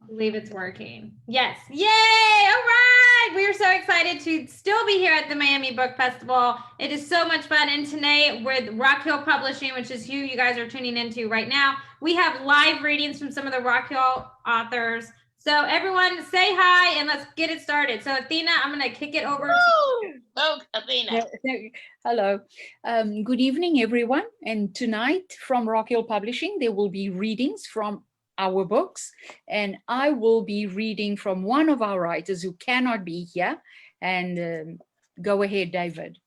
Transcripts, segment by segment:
I believe it's working. Yes. Yay! All right. We are so excited to still be here at the Miami Book Festival. It is so much fun. And tonight with Rock Hill Publishing, which is who you guys are tuning into right now, we have live readings from some of the Rock Hill authors. So everyone say hi and let's get it started. So Athina, I'm going to kick it over to you. Oh, Athina. Hello. Good evening, everyone. And tonight from Rock Hill Publishing, there will be readings from our books. And I will be reading from one of our writers who cannot be here. And go ahead, David.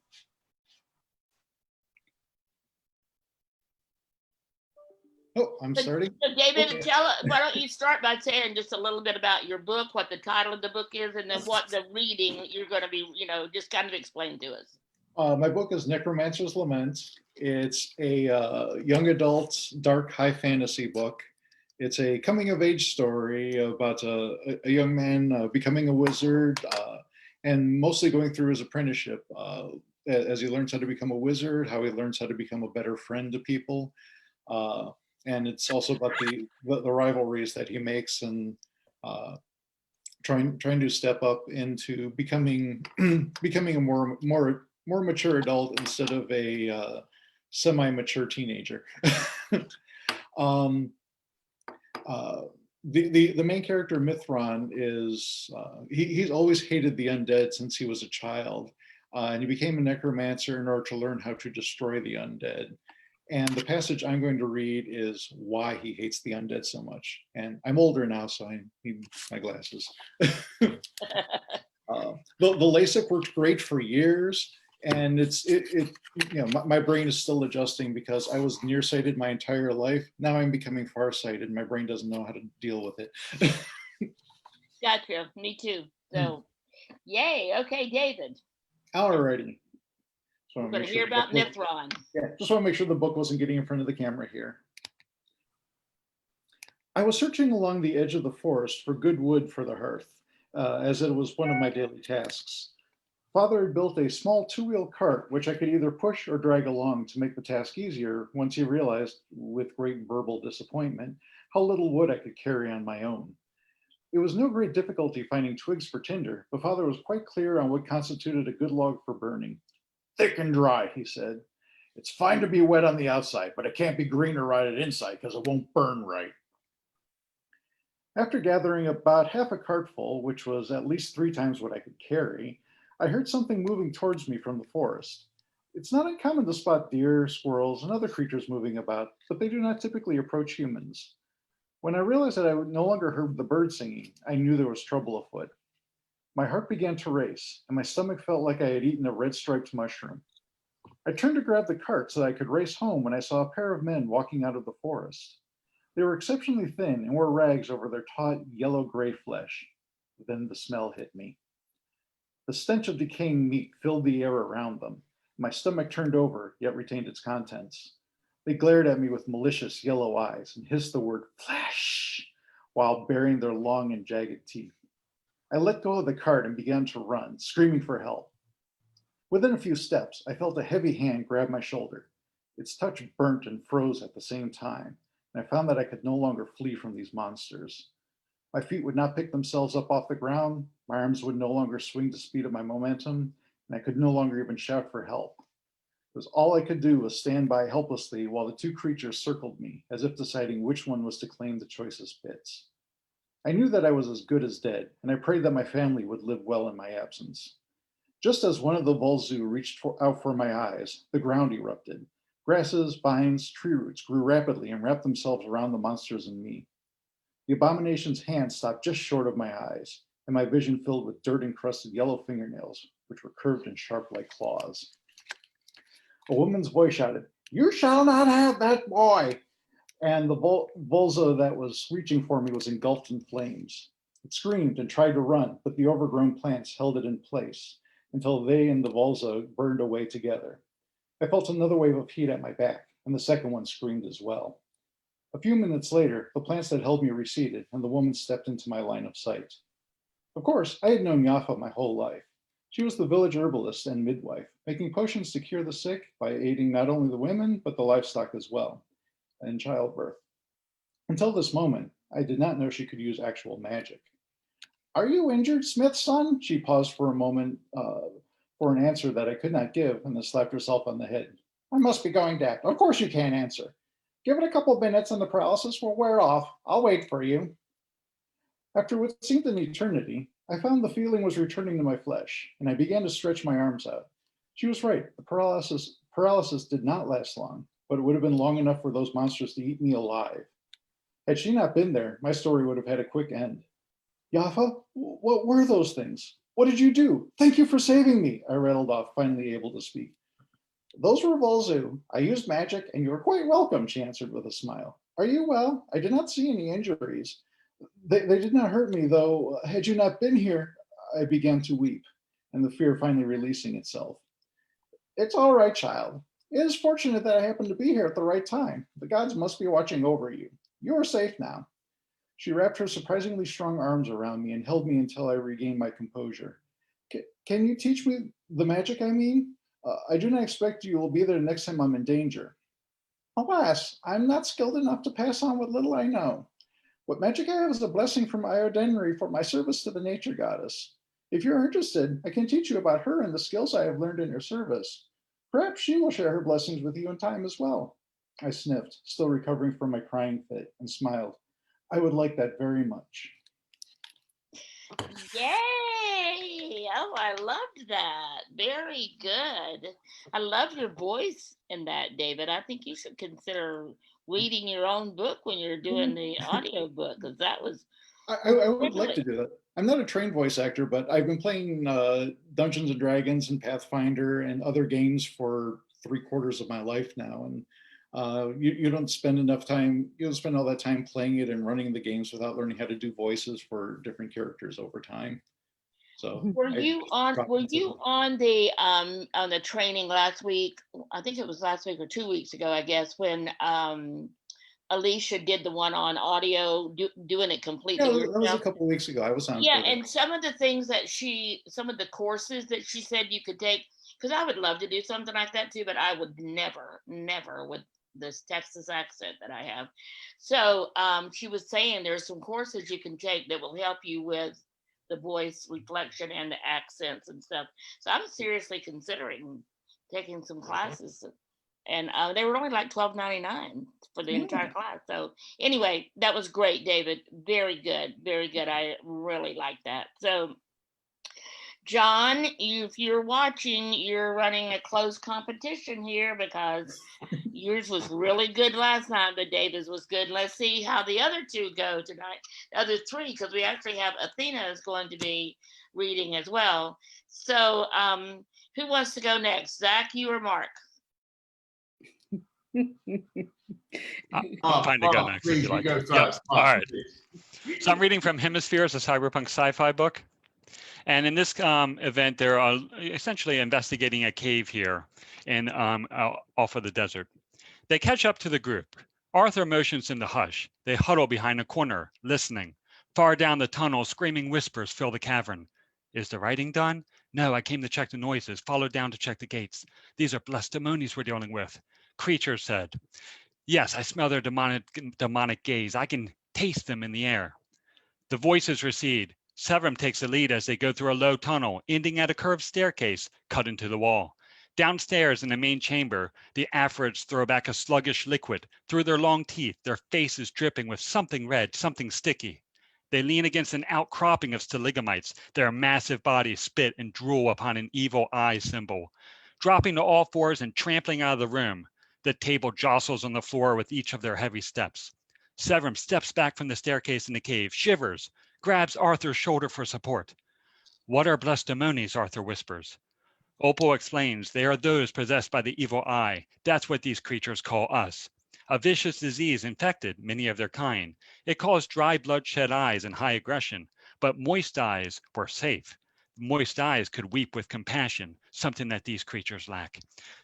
Oh, I'm starting. So David, Okay. why don't you start by saying just a little bit about your book, what the title of the book is, and then what the reading you're going to be, just kind of explain to us. My book is Necromancer's Lament. It's a young adult, dark, high fantasy book. It's a coming of age story about a young man becoming a wizard and mostly going through his apprenticeship as he learns how to become a wizard, how he learns how to become a better friend to people. And it's also about the rivalries that he makes and trying to step up into becoming a more mature adult instead of a semi-mature teenager. The main character Mithron is he's always hated the undead since he was a child, and he became a necromancer in order to learn how to destroy the undead. And the passage I'm going to read is why he hates the undead so much. And I'm older now, so I need my glasses. The LASIK worked great for years, and my brain is still adjusting because I was nearsighted my entire life. Now I'm becoming farsighted. My brain doesn't know how to deal with it. Gotcha. Me too. So, yay. Okay, David. Alrighty. We're going to hear about Mithron. Yeah, just want to make sure the book wasn't getting in front of the camera here. I was searching along the edge of the forest for good wood for the hearth, as it was one of my daily tasks. Father had built a small two-wheel cart, which I could either push or drag along to make the task easier once he realized, with great verbal disappointment, how little wood I could carry on my own. It was no great difficulty finding twigs for tinder, but Father was quite clear on what constituted a good log for burning. Thick and dry, he said. It's fine to be wet on the outside, but it can't be green or rotted inside because it won't burn right. After gathering about half a cartful, which was at least 3 times what I could carry, I heard something moving towards me from the forest. It's not uncommon to spot deer, squirrels, and other creatures moving about, but they do not typically approach humans. When I realized that I no longer heard the birds singing, I knew there was trouble afoot. My heart began to race, and my stomach felt like I had eaten a red-striped mushroom. I turned to grab the cart so that I could race home when I saw a pair of men walking out of the forest. They were exceptionally thin and wore rags over their taut, yellow-gray flesh. Then the smell hit me. The stench of decaying meat filled the air around them. My stomach turned over, yet retained its contents. They glared at me with malicious yellow eyes and hissed the word flesh while baring their long and jagged teeth. I let go of the cart and began to run, screaming for help. Within a few steps, I felt a heavy hand grab my shoulder. Its touch burnt and froze at the same time, and I found that I could no longer flee from these monsters. My feet would not pick themselves up off the ground, my arms would no longer swing to speed up my momentum, and I could no longer even shout for help. It was all I could do was stand by helplessly while the 2 creatures circled me, as if deciding which one was to claim the choicest bits. I knew that I was as good as dead, and I prayed that my family would live well in my absence. Just as one of the Volzu reached out for my eyes, the ground erupted. Grasses, vines, tree roots grew rapidly and wrapped themselves around the monsters and me. The abomination's hand stopped just short of my eyes, and my vision filled with dirt-encrusted yellow fingernails, which were curved and sharp like claws. A woman's voice shouted, "You shall not have that boy!" And the Volza that was reaching for me was engulfed in flames. It screamed and tried to run, but the overgrown plants held it in place until they and the Volza burned away together. I felt another wave of heat at my back, and the second one screamed as well. A few minutes later, the plants that held me receded, and the woman stepped into my line of sight. Of course, I had known Yafa my whole life. She was the village herbalist and midwife, making potions to cure the sick by aiding not only the women, but the livestock as well, in childbirth. Until this moment, I did not know she could use actual magic. Are you injured, Smith's son? She paused for a moment for an answer that I could not give, and then slapped herself on the head. I must be going to act. Of course you can't answer. Give it a couple minutes and the paralysis will wear off. I'll wait for you. After what seemed an eternity, I found the feeling was returning to my flesh, and I began to stretch my arms out. She was right. The paralysis did not last long, but it would have been long enough for those monsters to eat me alive. Had she not been there, my story would have had a quick end. Yafa, what were those things? What did you do? Thank you for saving me, I rattled off, finally able to speak. Those were Volzu. I used magic, and you are quite welcome, she answered with a smile. Are you well? I did not see any injuries. They did not hurt me, though. Had you not been here, I began to weep, and the fear finally releasing itself. It's all right, child. It is fortunate that I happened to be here at the right time. The gods must be watching over you. You are safe now. She wrapped her surprisingly strong arms around me and held me until I regained my composure. Can you teach me the magic, I mean? I do not expect you will be there next time I'm in danger. Alas, I'm not skilled enough to pass on what little I know. What magic I have is a blessing from Iodenry for my service to the nature goddess. If you're interested, I can teach you about her and the skills I have learned in her service. Perhaps she will share her blessings with you in time as well. I sniffed, still recovering from my crying fit, and smiled. I would like that very much. Yay! Oh, I loved that. Very good. I love your voice in that, David. I think you should consider reading your own book when you're doing the audio book, because that was I would like to do that. I'm not a trained voice actor, but I've been playing Dungeons and Dragons and Pathfinder and other games for 3/4 of my life now. And you don't spend enough time, you don't spend all that time playing it and running the games without learning how to do voices for different characters over time. So were you on the training last week? I think it was last week or 2 weeks ago, I guess, when Alicia did the one on audio, doing it completely yeah, that was a yourself. couple of weeks ago. I was on. Yeah, for it. and some of the things that some of the courses that she said you could take, because I would love to do something like that too, but I would never with this Texas accent that I have. So she was saying there's some courses you can take that will help you with the voice reflection and the accents and stuff. So I'm seriously considering taking some classes, and they were only like $12.99 for the entire class. So anyway, that was great, David. Very good, very good. I really like that. So John, if you're watching, you're running a close competition here because yours was really good last night, but David's was good. Let's see how the other two go tonight. The other three, because we actually have Athina is going to be reading as well. So who wants to go next? Zach, you or Mark? I'm fine to go next if you like. Yep. All right. So I'm reading from Hemispheres, a cyberpunk sci-fi book. And in this event, they're essentially investigating a cave here in off of the desert. They catch up to the group. Arthur motions them to hush. They huddle behind a corner, listening. Far down the tunnel, screaming whispers fill the cavern. Is the writing done? No, I came to check the noises, followed down to check the gates. These are blessed demonies we're dealing with. Creature said. Yes, I smell their demonic gaze. I can taste them in the air. The voices recede. Severum takes the lead as they go through a low tunnel, ending at a curved staircase cut into the wall. Downstairs in the main chamber, the Afrids throw back a sluggish liquid. Through their long teeth, their faces dripping with something red, something sticky. They lean against an outcropping of stalagmites. Their massive bodies spit and drool upon an evil eye symbol. Dropping to all fours and trampling out of the room, the table jostles on the floor with each of their heavy steps. Severum steps back from the staircase in the cave, shivers, grabs Arthur's shoulder for support. What are blessed demonies? Arthur whispers. Opal explains they are those possessed by the evil eye. That's what these creatures call us. A vicious disease infected many of their kind. It caused dry bloodshed eyes and high aggression, but moist eyes were safe. Moist eyes could weep with compassion, something that these creatures lack.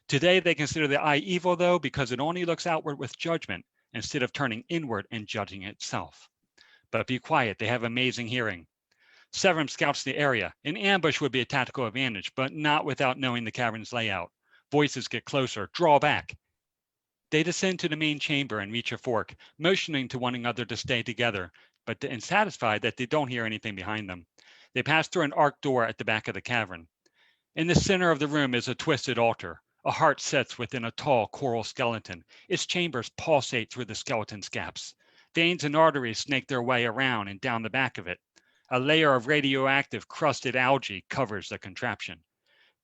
Today they consider the eye evil, though, because it only looks outward with judgment instead of turning inward and judging itself. But be quiet, they have amazing hearing. Severum scouts the area. An ambush would be a tactical advantage, but not without knowing the cavern's layout. Voices get closer, draw back. They descend to the main chamber and reach a fork, motioning to one another to stay together, and satisfied that they don't hear anything behind them. They pass through an arched door at the back of the cavern. In the center of the room is a twisted altar. A heart sits within a tall coral skeleton. Its chambers pulsate through the skeleton's gaps. Veins and arteries snake their way around and down the back of it. A layer of radioactive crusted algae covers the contraption.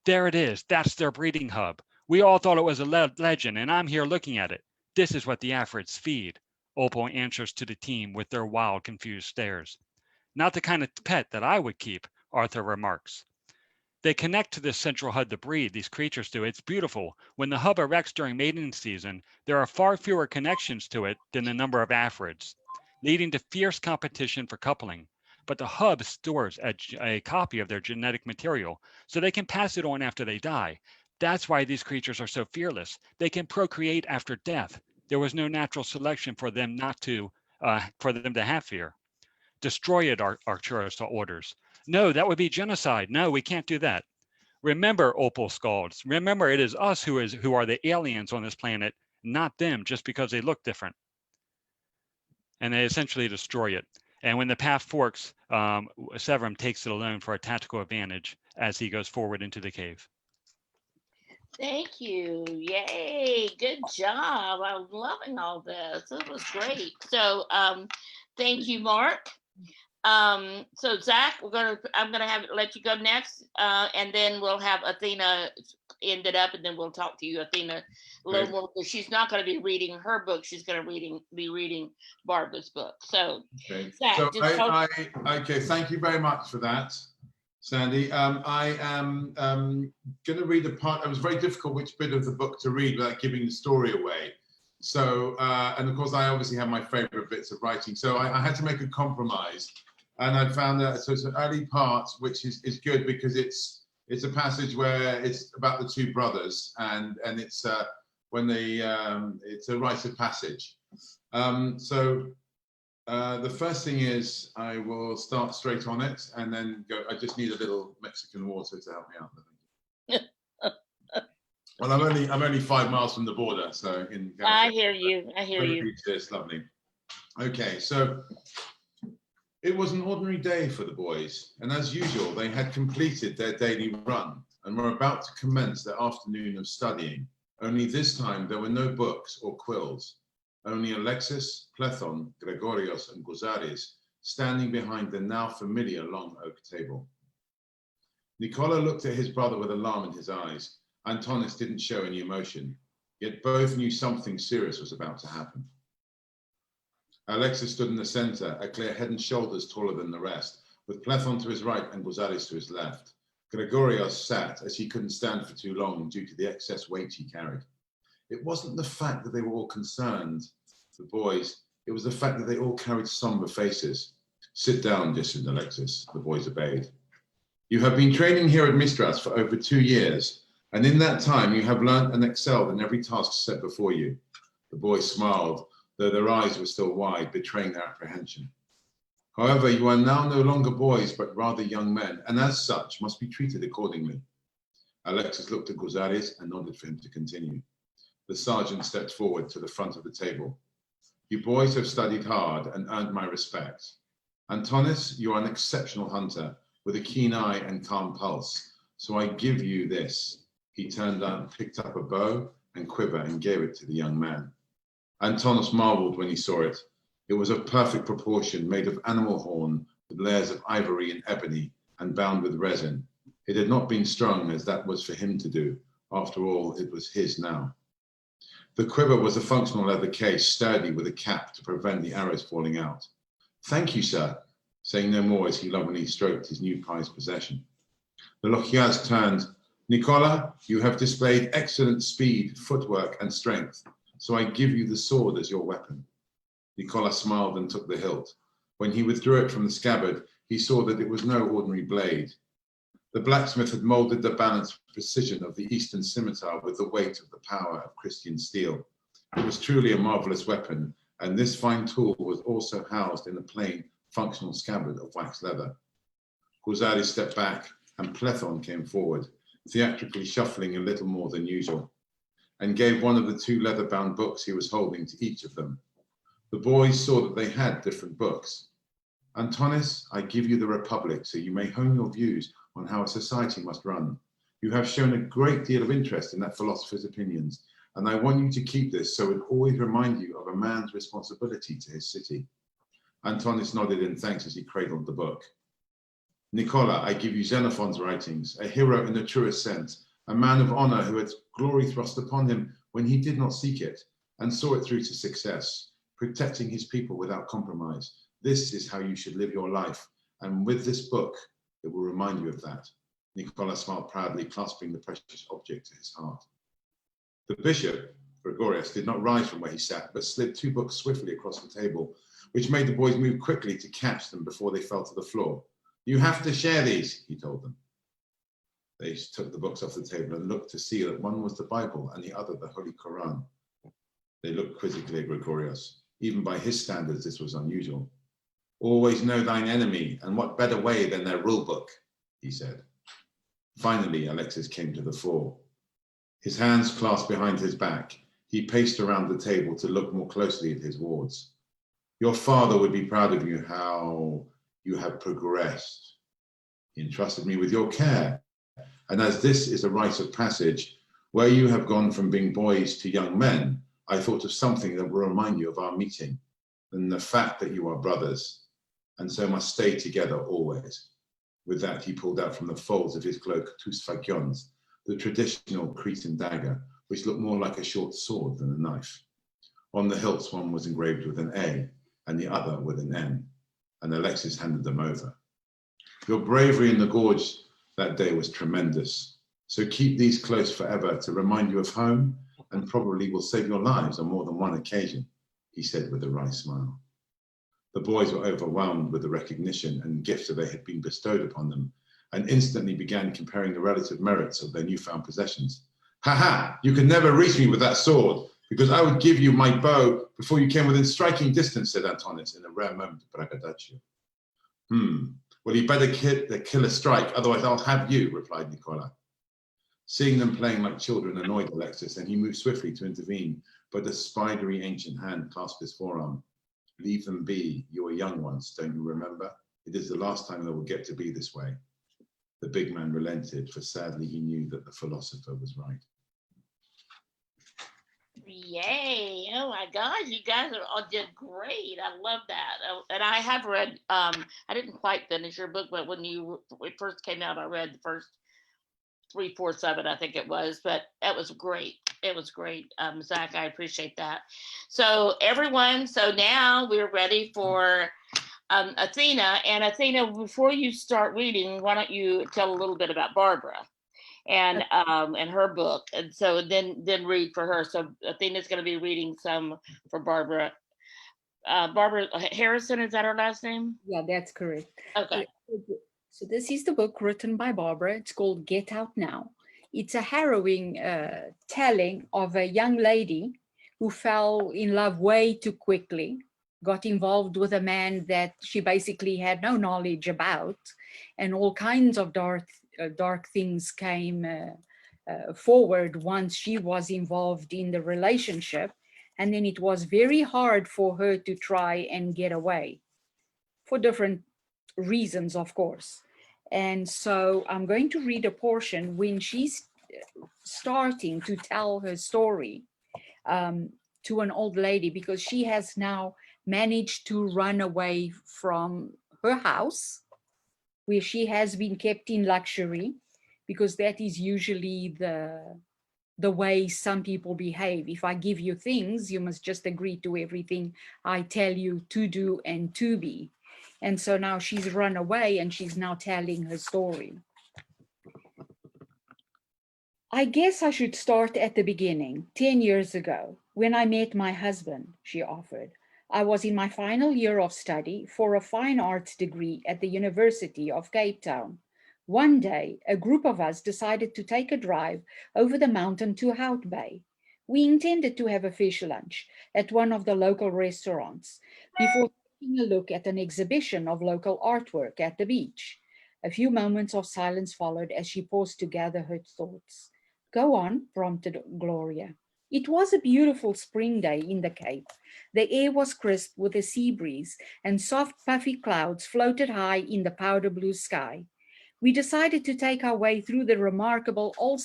There it is. That's their breeding hub. We all thought it was a legend, and I'm here looking at it. This is what the Afrits feed. Opal answers to the team with their wild, confused stares. Not the kind of pet that I would keep, Arthur remarks. They connect to this central hub to breed, these creatures do. It's beautiful. When the hub erects during mating season, there are far fewer connections to it than the number of Afrits, leading to fierce competition for coupling. But the hub stores a copy of their genetic material, so they can pass it on after they die. That's why these creatures are so fearless. They can procreate after death. There was no natural selection for them to have fear. Destroy it, Arcturus orders. No, that would be genocide. No, we can't do that. Remember, Opal scalds. Remember, it is us who are the aliens on this planet, not them, just because they look different. And they essentially destroy it. And when the path forks, Severum takes it alone for a tactical advantage as he goes forward into the cave. Thank you. Yay. Good job. I'm loving all this. This was great. So thank you, Mark. So Zach, I'm gonna let you go next, and then we'll have Athina end it up, and then we'll talk to you, Athina, a little more, because she's not going to be reading her book. She's going to be reading Barbara's book. So, okay. Zach, so okay, thank you very much for that, Sandy. I am going to read a part. It was very difficult which bit of the book to read without giving the story away. So, and of course, I obviously have my favorite bits of writing. So I had to make a compromise. And I found that, so it's an early part, which is good because it's a passage where it's about the two brothers, and it's when it's a rite of passage. So the first thing is I will start straight on it and then go. I just need a little Mexican water to help me out. Well, I'm only 5 miles from the border, so I hear you. It's lovely. Okay, so. It was an ordinary day for the boys, and as usual, they had completed their daily run and were about to commence their afternoon of studying. Only this time there were no books or quills, only Alexis, Plethon, Gregorios, and Gouzaris standing behind the now familiar long oak table. Nicola looked at his brother with alarm in his eyes. Antonis didn't show any emotion, yet both knew something serious was about to happen. Alexis stood in the center, a clear head and shoulders taller than the rest, with Plethon to his right and Gouzaris to his left. Gregorios sat, as he couldn't stand for too long due to the excess weight he carried. It wasn't the fact that they were all concerned, the boys, it was the fact that they all carried somber faces. Sit down, gestured Alexis. The boys obeyed. You have been training here at Mistras for over 2 years, and in that time you have learned and excelled in every task set before you. The boys smiled, though their eyes were still wide, betraying their apprehension. However, you are now no longer boys, but rather young men, and as such must be treated accordingly. Alexis looked at Gouzaris and nodded for him to continue. The sergeant stepped forward to the front of the table. You boys have studied hard and earned my respect. Antonis, you are an exceptional hunter with a keen eye and calm pulse, so I give you this. He turned up, picked up a bow and quiver and gave it to the young man. Antonis marveled when he saw it. It was of perfect proportion, made of animal horn, with layers of ivory and ebony, and bound with resin. It had not been strung, as that was for him to do. After all, it was his now. The quiver was a functional leather case, sturdy with a cap to prevent the arrows falling out. Thank you, sir, saying no more as he lovingly stroked his new prized possession. The Lochias turned. Nicola, you have displayed excellent speed, footwork, and strength. So I give you the sword as your weapon. Nicola smiled and took the hilt. When he withdrew it from the scabbard, he saw that it was no ordinary blade. The blacksmith had molded the balanced precision of the Eastern scimitar with the weight of the power of Christian steel. It was truly a marvelous weapon, and this fine tool was also housed in a plain, functional scabbard of waxed leather. Gouzaris stepped back, and Plethon came forward, theatrically shuffling a little more than usual. and gave one of the 2 leather-bound books he was holding to each of them. The boys saw that they had different books. Antonis, I give you the Republic so you may hone your views on how a society must run. You have shown a great deal of interest in that philosopher's opinions, and I want you to keep this so it always remind you of a man's responsibility to his city. Antonis nodded in thanks as he cradled the book. Nicola, I give you Xenophon's writings, a hero in the truest sense, a man of honor who had glory thrust upon him when he did not seek it, and saw it through to success, protecting his people without compromise. This is how you should live your life, and with this book, it will remind you of that. Nicola smiled proudly, clasping the precious object to his heart. The bishop, Gregorius, did not rise from where he sat, but slid 2 books swiftly across the table, which made the boys move quickly to catch them before they fell to the floor. You have to share these, he told them. They took the books off the table and looked to see that one was the Bible and the other the Holy Quran. They looked quizzically at Gregorius. Even by his standards, this was unusual. Always know thine enemy, and what better way than their rule book, he said. Finally, Alexis came to the fore. His hands clasped behind his back, he paced around the table to look more closely at his wards. Your father would be proud of you, how you have progressed. He entrusted me with your care, and as this is a rite of passage, where you have gone from being boys to young men, I thought of something that will remind you of our meeting, and the fact that you are brothers, and so must stay together always. With that, he pulled out from the folds of his cloak 2 sfakions, the traditional Cretan dagger, which looked more like a short sword than a knife. On the hilts, one was engraved with an A, and the other with an N, and Alexis handed them over. Your bravery in the gorge that day was tremendous, so keep these close forever to remind you of home, and probably will save your lives on more than one occasion, he said with a wry smile. The boys were overwhelmed with the recognition and gifts that they had been bestowed upon them, and instantly began comparing the relative merits of their newfound possessions. Ha ha! You can never reach me with that sword, because I would give you my bow before you came within striking distance, said Antonis in a rare moment of braggadocio. Well, you better kill a strike, otherwise I'll have you, replied Nicola. Seeing them playing like children annoyed Alexis, and he moved swiftly to intervene, but a spidery ancient hand clasped his forearm. Leave them be, you are young ones, don't you remember? It is the last time they will get to be this way. The big man relented, for sadly he knew that the philosopher was right. Yay! Oh my gosh, you guys are all did great. I love that. And I have read. I didn't quite finish your book, but when it first came out, I read the first 3/4 of it, I think it was. But that was great. It was great, Zack. I appreciate that. So everyone, so now we're ready for Athina. And Athina, before you start reading, why don't you tell a little bit about Barbara and her book, and so then read for her. So Athina's going to be reading some for Barbara. Barbara Harrison, is that her last name? Yeah, that's correct. Okay. So this is the book written by Barbara. It's called Get Out Now. It's a harrowing telling of a young lady who fell in love way too quickly, got involved with a man that she basically had no knowledge about, and all kinds of dark things came forward once she was involved in the relationship. And then it was very hard for her to try and get away for different reasons, of course. And so I'm going to read a portion when she's starting to tell her story to an old lady, because she has now managed to run away from her house, where she has been kept in luxury, because that is usually the way some people behave. If I give you things, you must just agree to everything I tell you to do and to be. And so now she's run away and she's now telling her story. I guess I should start at the beginning, 10 years ago, when I met my husband, she offered. I was in my final year of study for a fine arts degree at the University of Cape Town. One day, a group of us decided to take a drive over the mountain to Hout Bay. We intended to have a fish lunch at one of the local restaurants before taking a look at an exhibition of local artwork at the beach. A few moments of silence followed as she paused to gather her thoughts. Go on, prompted Gloria. It was a beautiful spring day in the Cape. The air was crisp with a sea breeze, and soft puffy clouds floated high in the powder blue sky. We decided to take our way through the remarkable old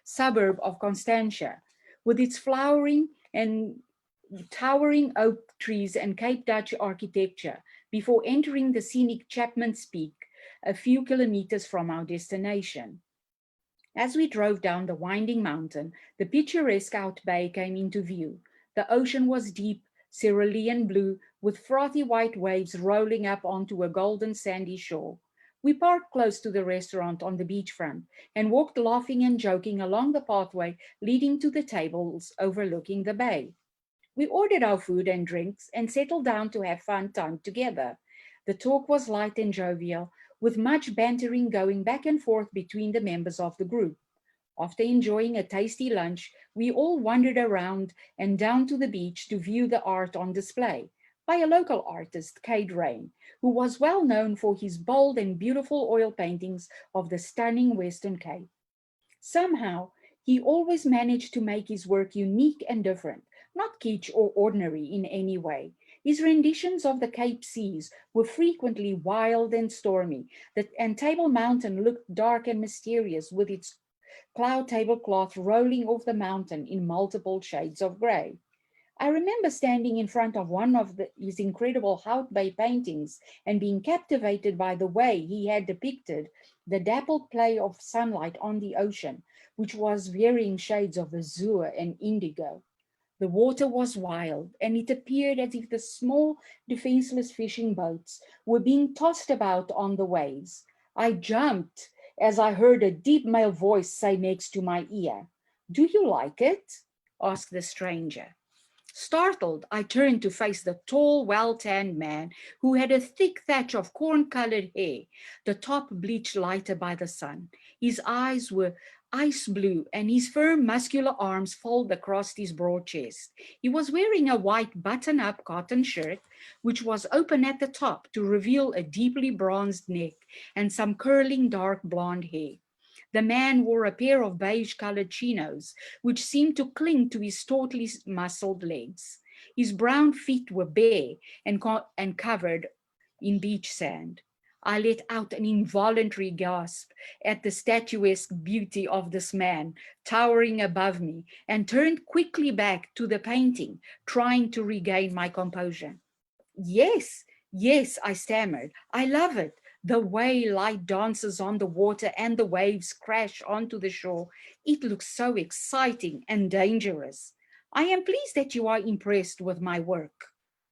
suburb of Constantia, with its flowering and towering oak trees and Cape Dutch architecture, before entering the scenic Chapman's Peak, a few kilometers from our destination. As we drove down the winding mountain, the picturesque Out Bay came into view. The ocean was deep, cerulean blue, with frothy white waves rolling up onto a golden sandy shore. We parked close to the restaurant on the beachfront and walked laughing and joking along the pathway leading to the tables overlooking the bay. We ordered our food and drinks and settled down to have fun time together. The talk was light and jovial, with much bantering going back and forth between the members of the group. After enjoying a tasty lunch, we all wandered around and down to the beach to view the art on display by a local artist, Cade Rain, who was well known for his bold and beautiful oil paintings of the stunning Western Cape. Somehow, he always managed to make his work unique and different, not kitsch or ordinary in any way. His renditions of the Cape Seas were frequently wild and stormy, and Table Mountain looked dark and mysterious with its cloud tablecloth rolling off the mountain in multiple shades of gray. I remember standing in front of one of his incredible Hout Bay paintings and being captivated by the way he had depicted the dappled play of sunlight on the ocean, which was varying shades of azure and indigo. The water was wild, and it appeared as if the small, defenseless fishing boats were being tossed about on the waves. I jumped as I heard a deep male voice say next to my ear, "Do you like it?" asked the stranger. Startled, I turned to face the tall, well-tanned man who had a thick thatch of corn-colored hair, the top bleached lighter by the sun. His eyes were ice blue, and his firm, muscular arms folded across his broad chest. He was wearing a white button-up cotton shirt, which was open at the top to reveal a deeply bronzed neck and some curling dark blonde hair. The man wore a pair of beige-colored chinos, which seemed to cling to his tautly muscled legs. His brown feet were bare and covered in beach sand. I let out an involuntary gasp at the statuesque beauty of this man towering above me and turned quickly back to the painting, trying to regain my composure. Yes, yes, I stammered. I love it. The way light dances on the water and the waves crash onto the shore. It looks so exciting and dangerous. I am pleased that you are impressed with my work,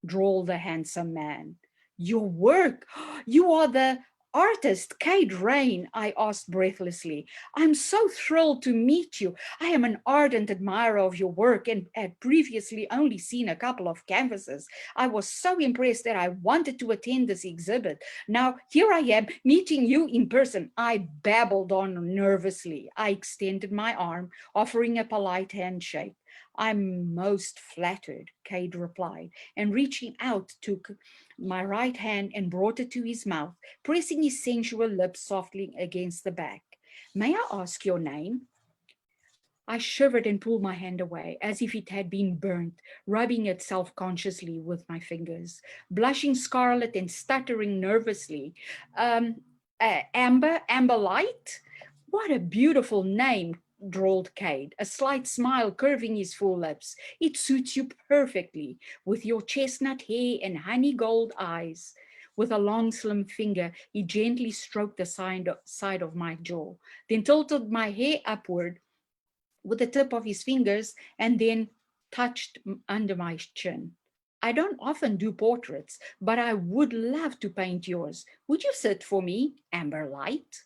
drawled the handsome man. Your work? You are the artist, Cade Rain, I asked breathlessly. I'm so thrilled to meet you. I am an ardent admirer of your work and had previously only seen a couple of canvases. I was so impressed that I wanted to attend this exhibit. Now, here I am meeting you in person. I babbled on nervously. I extended my arm, offering a polite handshake. I'm most flattered, Cade replied, and reaching out took my right hand and brought it to his mouth, pressing his sensual lips softly against the back. May I ask your name? I shivered and pulled my hand away as if it had been burnt, rubbing it self-consciously with my fingers, blushing scarlet and stuttering nervously. Amber Light? What a beautiful name, drawled Cade, a slight smile curving his full lips. It suits you perfectly, with your chestnut hair and honey gold eyes. With a long, slim finger, he gently stroked the side of my jaw, then tilted my hair upward with the tip of his fingers and then touched under my chin. I don't often do portraits, but I would love to paint yours. Would you sit for me, Amber Light?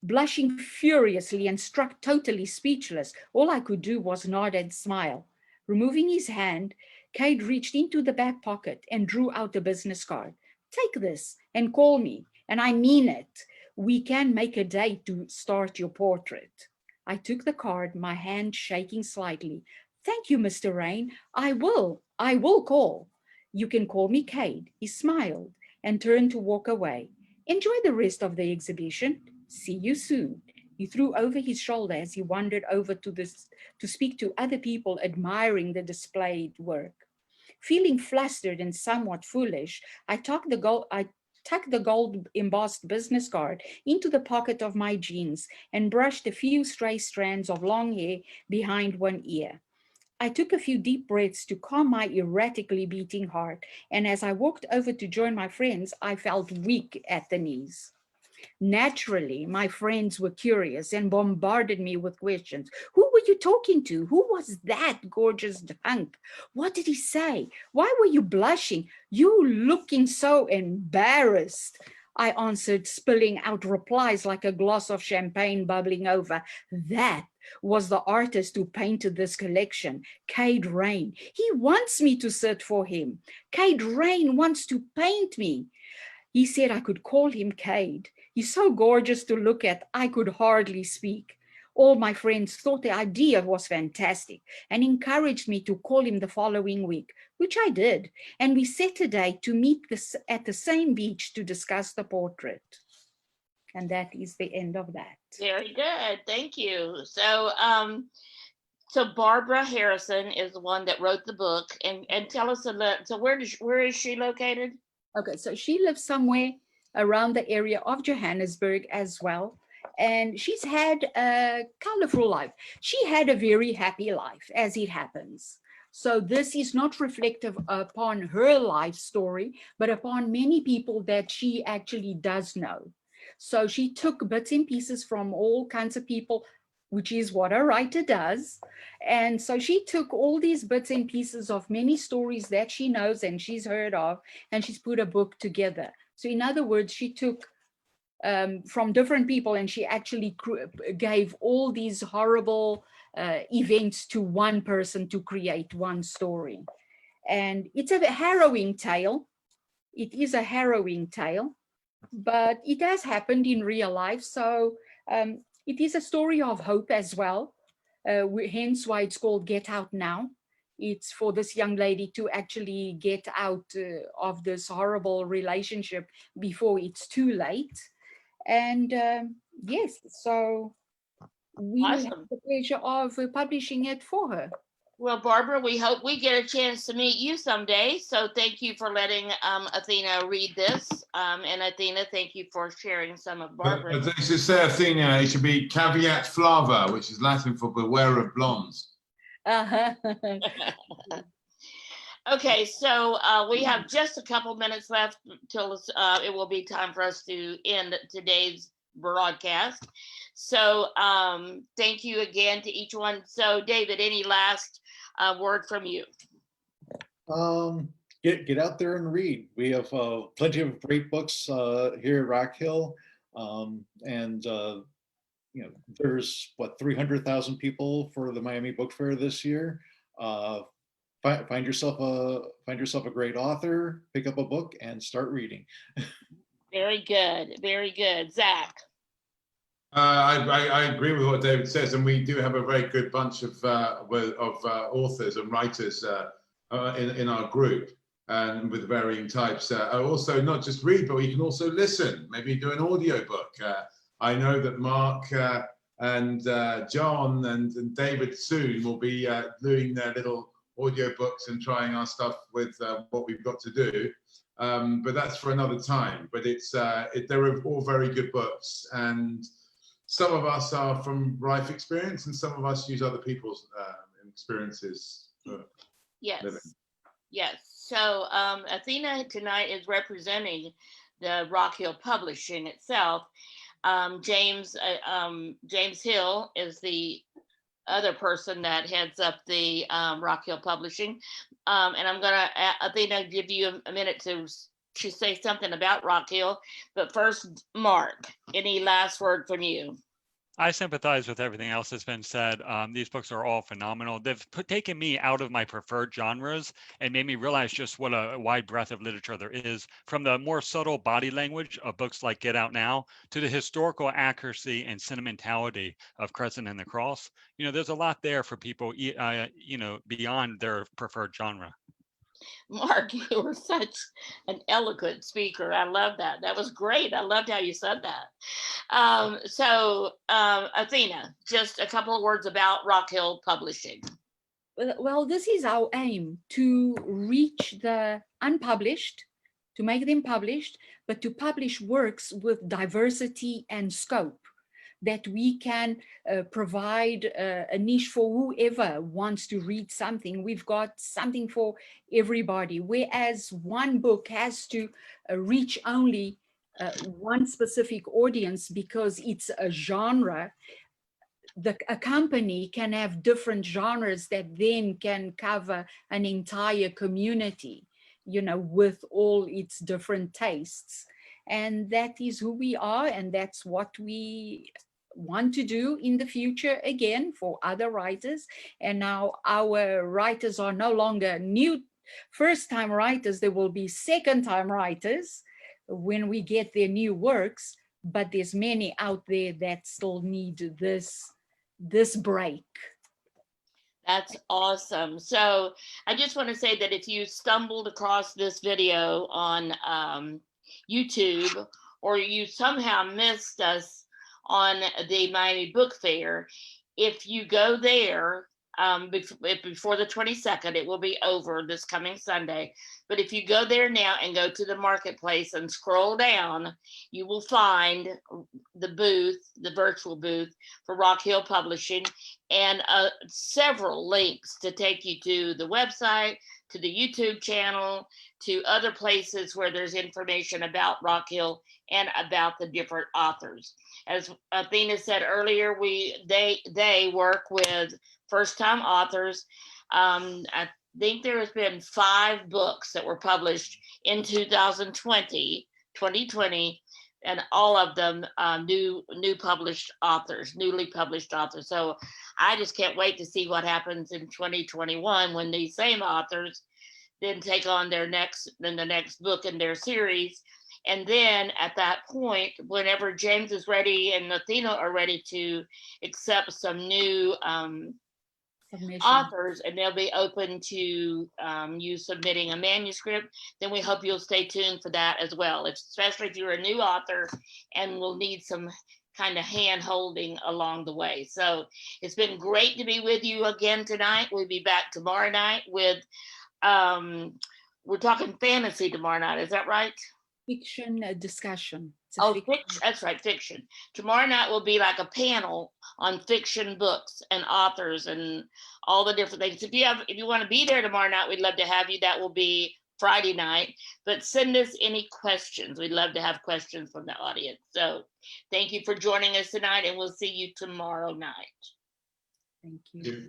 Blushing furiously and struck totally speechless, all I could do was nod and smile. Removing his hand, Cade reached into the back pocket and drew out a business card. Take this and call me, and I mean it. We can make a date to start your portrait. I took the card, my hand shaking slightly. Thank you, Mr. Rain. I will call. You can call me Cade. He smiled and turned to walk away. Enjoy the rest of the exhibition. See you soon. He threw over his shoulder as he wandered over to speak to other people admiring the displayed work. Feeling flustered and somewhat foolish, I tucked the gold embossed business card into the pocket of my jeans and brushed a few stray strands of long hair behind one ear. I took a few deep breaths to calm my erratically beating heart, and as I walked over to join my friends, I felt weak at the knees. Naturally, my friends were curious and bombarded me with questions. Who were you talking to? Who was that gorgeous hunk? What did he say? Why were you blushing? You looking so embarrassed. I answered, spilling out replies like a glass of champagne bubbling over. That was the artist who painted this collection, Cade Rain. He wants me to sit for him. Cade Rain wants to paint me. He said I could call him Cade. He's so gorgeous to look at, I could hardly speak. All my friends thought the idea was fantastic and encouraged me to call him the following week, which I did. And we set a date to meet at the same beach to discuss the portrait. And that is the end of that. Very good. Thank you. So Barbara Harrison is the one that wrote the book, and tell us a little. So where is she located? Okay, so she lives somewhere around the area of Johannesburg as well. And she's had a colorful life. She had a very happy life, as it happens. So this is not reflective upon her life story, but upon many people that she actually does know. So she took bits and pieces from all kinds of people, which is what a writer does. And so she took all these bits and pieces of many stories that she knows and she's heard of, and she's put a book together. So in other words, she took from different people and she actually gave all these horrible events to one person to create one story. And it's a harrowing tale. It is a harrowing tale, but it has happened in real life. So it is a story of hope as well. Hence why it's called Get Out Now. It's for this young lady to actually get out of this horrible relationship before it's too late. And yes, so we Awesome. have the pleasure of publishing it for her. Well, Barbara, we hope we get a chance to meet you someday. So thank you for letting Athina read this. And Athina, thank you for sharing some of Barbara's. But they should say, Athena, it should be caveat flava, which is Latin for beware of blondes. Okay, so we have just a couple minutes left till it will be time for us to end today's broadcast. So thank you again to each one. So David, any last word from you? Get out there and read. We have plenty of great books here at Rock Hill, and you know, there's what 300,000 people for the Miami Book Fair this year. Find yourself a great author, pick up a book, and start reading. Very good, very good, Zack. I agree with what David says, and we do have a very good bunch of authors and writers in our group, and with varying types. Also, not just read, but you can also listen. Maybe do an audio book. I know that Mark and John and David soon will be doing their little audio books and trying our stuff with what we've got to do. But that's for another time. But they're all very good books, and some of us are from life experience, and some of us use other people's experiences for living. Yes. So Athina tonight is representing the Rock Hill Publishing itself. James Hill is the other person that heads up the Rock Hill Publishing. And I'm gonna, Athina, give you a minute to say something about Rock Hill. But first, Mark, any last word from you? I sympathize with everything else that's been said. These books are all phenomenal. They've taken me out of my preferred genres and made me realize just what a wide breadth of literature there is, from the more subtle body language of books like Get Out Now to the historical accuracy and sentimentality of Crescent and the Cross. You know, there's a lot there for people, you know, beyond their preferred genre. Mark, you were such an eloquent speaker. I love that. That was great. I loved how you said that. Athina, just a couple of words about Rock Hill Publishing. Well, this is our aim, to reach the unpublished, to make them published, but to publish works with diversity and scope, that we can provide a niche for whoever wants to read something. We've got something for everybody, whereas one book has to reach only one specific audience because it's a genre. A company can have different genres that then can cover an entire community, you know, with all its different tastes. And that is who we are, and that's what we want to do in the future again for other writers. And now our writers are no longer new first-time writers, they will be second-time writers when we get their new works, but there's many out there that still need this break. That's awesome. So I just want to say that if you stumbled across this video on YouTube, or you somehow missed us on the Miami Book Fair, if you go there before the 22nd, it will be over this coming Sunday. But if you go there now and go to the marketplace and scroll down, you will find the booth, the virtual booth for Rock Hill Publishing, and several links to take you to the website, to the YouTube channel, to other places where there's information about Rock Hill and about the different authors. As Athina said earlier, they work with first-time authors. I think there has been 5 books that were published in 2020, and all of them newly published authors. So I just can't wait to see what happens in 2021 when these same authors then take on the next book in their series. And then at that point, whenever James is ready and Athina are ready to accept some new authors, and they'll be open to you submitting a manuscript, then we hope you'll stay tuned for that as well, especially if you're a new author and will need some kind of hand holding along the way. So it's been great to be with you again tonight. We'll be back tomorrow night with, we're talking fantasy tomorrow night, is that right? Fiction discussion. Fiction. That's right, fiction. Tomorrow night will be like a panel on fiction books and authors and all the different things. If you want to be there tomorrow night, we'd love to have you. That will be Friday night. But send us any questions. We'd love to have questions from the audience. So thank you for joining us tonight, and we'll see you tomorrow night. Thank you.